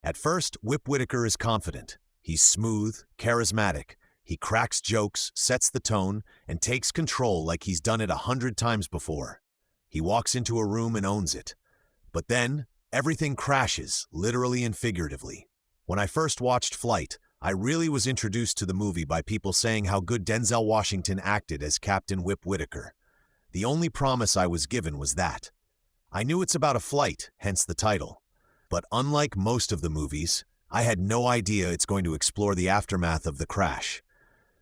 At first, Whip Whitaker is confident. He's smooth, charismatic. He cracks jokes, sets the tone, and takes control like he's done it 100 times before. He walks into a room and owns it. But then, everything crashes, literally and figuratively. When I first watched Flight, I really was introduced to the movie by people saying how good Denzel Washington acted as Captain Whip Whitaker. The only promise I was given was that. I knew it's about a flight, hence the title. But unlike most of the movies, I had no idea it's going to explore the aftermath of the crash.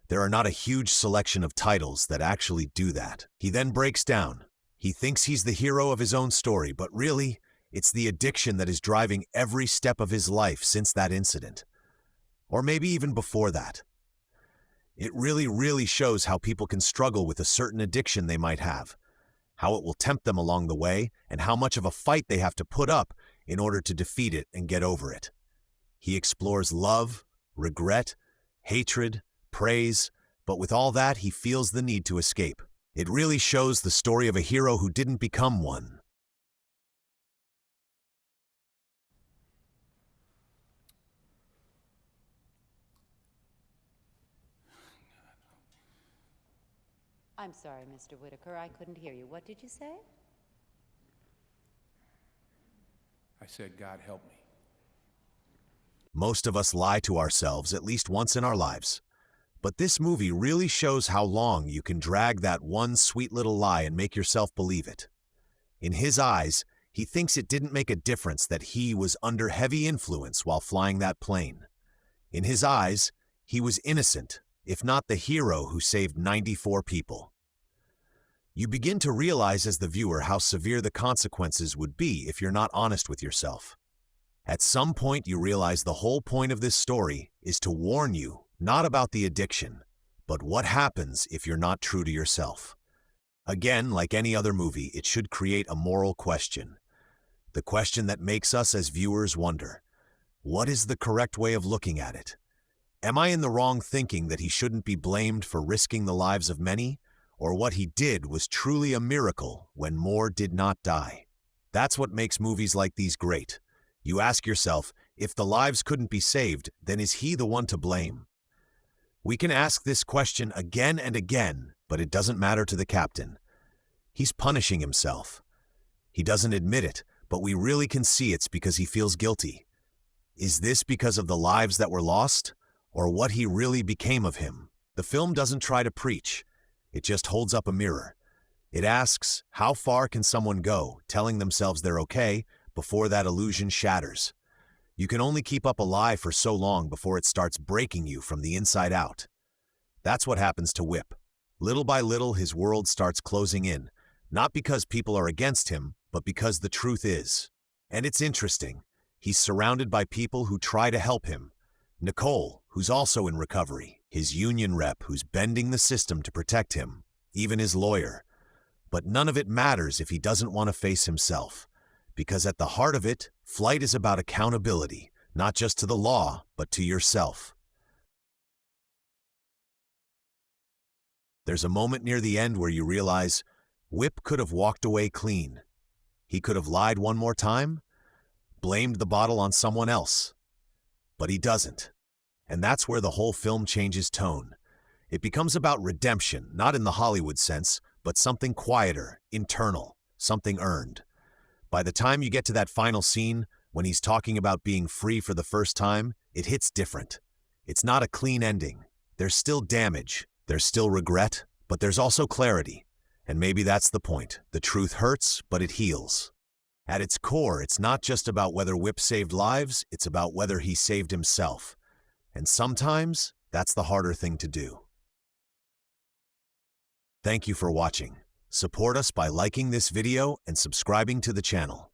There are not a huge selection of titles that actually do that. He then breaks down. He thinks he's the hero of his own story, but really, it's the addiction that is driving every step of his life since that incident. Or maybe even before that. It really shows how people can struggle with a certain addiction they might have, how it will tempt them along the way, and how much of a fight they have to put up in order to defeat it and get over it. He explores love, regret, hatred, praise, but with all that, he feels the need to escape. It really shows the story of a hero who didn't become one. I'm sorry, Mr. Whitaker, I couldn't hear you. What did you say? I said, God help me. Most of us lie to ourselves at least once in our lives. But this movie really shows how long you can drag that one sweet little lie and make yourself believe it. In his eyes, he thinks it didn't make a difference that he was under heavy influence while flying that plane. In his eyes, he was innocent, if not the hero who saved 94 people. You begin to realize as the viewer how severe the consequences would be if you're not honest with yourself. At some point, you realize the whole point of this story is to warn you not about the addiction, but what happens if you're not true to yourself. Again, like any other movie, it should create a moral question. The question that makes us as viewers wonder, what is the correct way of looking at it? Am I in the wrong thinking that he shouldn't be blamed for risking the lives of many, or what he did was truly a miracle when more did not die? That's what makes movies like these great. You ask yourself, if the lives couldn't be saved, then is he the one to blame? We can ask this question again and again, but it doesn't matter to the captain. He's punishing himself. He doesn't admit it, but we really can see it's because he feels guilty. Is this because of the lives that were lost, or what he really became of him? The film doesn't try to preach. It just holds up a mirror. It asks, how far can someone go, telling themselves they're okay, before that illusion shatters? You can only keep up a lie for so long before it starts breaking you from the inside out. That's what happens to Whip. Little by little, his world starts closing in, not because people are against him, but because the truth is. And it's interesting. He's surrounded by people who try to help him. Nicole, who's also in recovery, his union rep who's bending the system to protect him, even his lawyer. But none of it matters if he doesn't want to face himself. Because at the heart of it, Flight is about accountability, not just to the law, but to yourself. There's a moment near the end where you realize Whip could have walked away clean. He could have lied one more time, blamed the bottle on someone else. But he doesn't. And that's where the whole film changes tone. It becomes about redemption, not in the Hollywood sense, but something quieter, internal, something earned. By the time you get to that final scene, when he's talking about being free for the first time, it hits different. It's not a clean ending. There's still damage, there's still regret, but there's also clarity. And maybe that's the point. The truth hurts, but it heals. At its core, it's not just about whether Whip saved lives, it's about whether he saved himself. And sometimes, that's the harder thing to do. Thank you for watching. Support us by liking this video and subscribing to the channel.